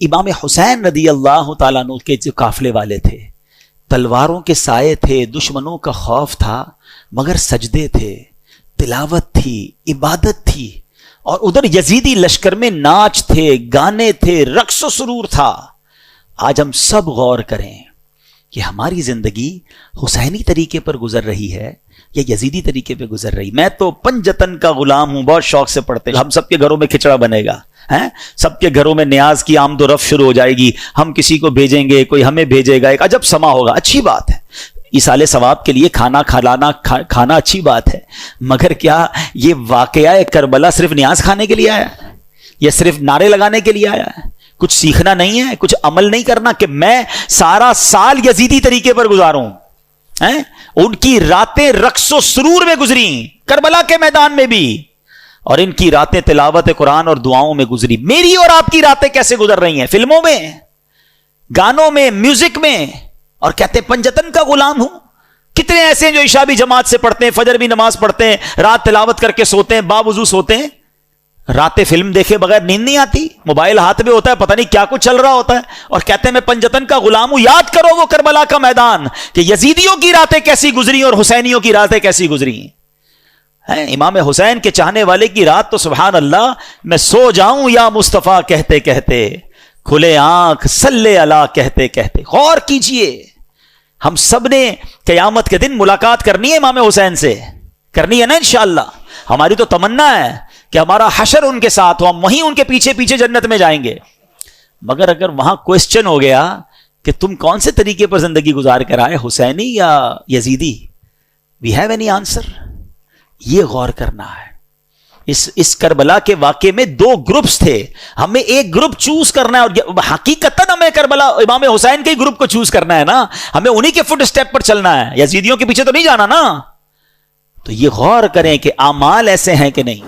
امام حسین رضی اللہ تعالیٰ عنہ کے جو قافلے والے تھے، تلواروں کے سائے تھے، دشمنوں کا خوف تھا، مگر سجدے تھے، تلاوت تھی، عبادت تھی، اور ادھر یزیدی لشکر میں ناچ تھے، گانے تھے، رقص و سرور تھا۔ آج ہم سب غور کریں کہ ہماری زندگی حسینی طریقے پر گزر رہی ہے یا یزیدی طریقے پہ گزر رہی۔ میں تو پنجتن کا غلام ہوں، بہت شوق سے پڑھتے ہیں، ہم سب کے گھروں میں کھچڑا بنے گا، سب کے گھروں میں نیاز کی آمد و رفت شروع ہو جائے گی، ہم کسی کو بھیجیں گے، کوئی ہمیں بھیجے گا، ایک عجب سما ہوگا۔ اچھی بات ہے، ایصال ثواب کے لیے کھانا اچھی بات ہے، مگر کیا یہ واقعہ کربلا صرف نیاز کھانے کے لیے آیا ہے یا صرف نعرے لگانے کے لیے آیا ہے؟ کچھ سیکھنا نہیں ہے، کچھ عمل نہیں کرنا کہ میں سارا سال یزیدی طریقے پر گزاروں؟ ان کی راتیں رقص و سرور میں گزری کربلا کے میدان میں بھی، اور ان کی راتیں تلاوت قرآن اور دعاؤں میں گزری۔ میری اور آپ کی راتیں کیسے گزر رہی ہیں؟ فلموں میں، گانوں میں، میوزک میں، اور کہتے ہیں پنجتن کا غلام ہوں۔ کتنے ایسے ہیں جو عشاء بھی جماعت سے پڑھتے ہیں، فجر بھی نماز پڑھتے ہیں، رات تلاوت کر کے سوتے ہیں، باوضو سوتے ہیں، راتیں فلم دیکھے بغیر نیند نہیں آتی، موبائل ہاتھ میں ہوتا ہے، پتہ نہیں کیا کچھ چل رہا ہوتا ہے، اور کہتے ہیں میں پنجتن کا غلام ہوں۔ یاد کرو وہ کربلا کا میدان کہ یزیدیوں کی راتیں کیسی گزری اور حسینیوں کی راتیں کیسی گزری ہیں۔ امام حسین کے چاہنے والے کی رات تو سبحان اللہ، میں سو جاؤں یا مصطفیٰ کہتے کہتے، کھلے آنکھ صلی اللہ کہتے کہتے۔ غور کیجئے، ہم سب نے قیامت کے دن ملاقات کرنی ہے امام حسین سے، کرنی ہے نا انشاءاللہ۔ ہماری تو تمنا ہے کہ ہمارا حشر ان کے ساتھ ہو، ہم وہیں ان کے پیچھے پیچھے جنت میں جائیں گے۔ مگر اگر وہاں کوسچن ہو گیا کہ تم کون سے طریقے پر زندگی گزار کر آئے، حسینی یا یزیدی، وی ہیو اینی آنسر؟ یہ غور کرنا ہے۔ اس کربلا کے واقعے میں دو گروپس تھے، ہمیں ایک گروپ چوز کرنا ہے، اور حقیقتاً ہمیں کربلا امام حسین کے گروپ کو چوز کرنا ہے نا، ہمیں انہی کے فٹ اسٹیپ پر چلنا ہے، یزیدیوں کے پیچھے تو نہیں جانا نا۔ تو یہ غور کریں کہ اعمال ایسے ہیں کہ نہیں۔